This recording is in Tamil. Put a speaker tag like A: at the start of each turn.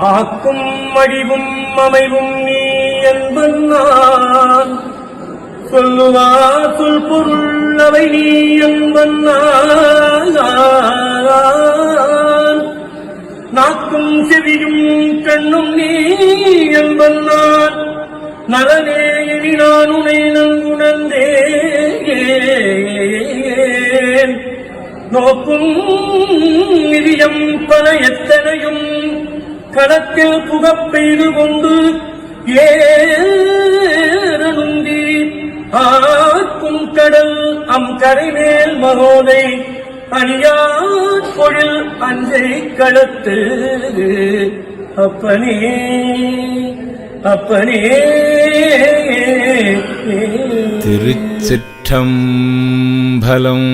A: ஆக்கும் அழிவும் அமைவும் நீ என்பன் நான் சொல்லுவார் சொல் பொருள் அவை நீ என்பன் நாக்கும் செவியும் கண்ணும் நீ என்பன் நான் நலனே இனி நான் உனை நன்குணர்ந்தேன் நோக்கும் நிதியம் பல எத்தனையும் களத்தில் புகப்பெய்து கொண்டு ஏறனுந்தி ஆக்கும் கடல் அம் கரைமேல் மகோதை அணியார் பொழில் அஞ்சை களத்து அப்பனே அப்பனே.
B: திருச்சிற்றம்பலம்.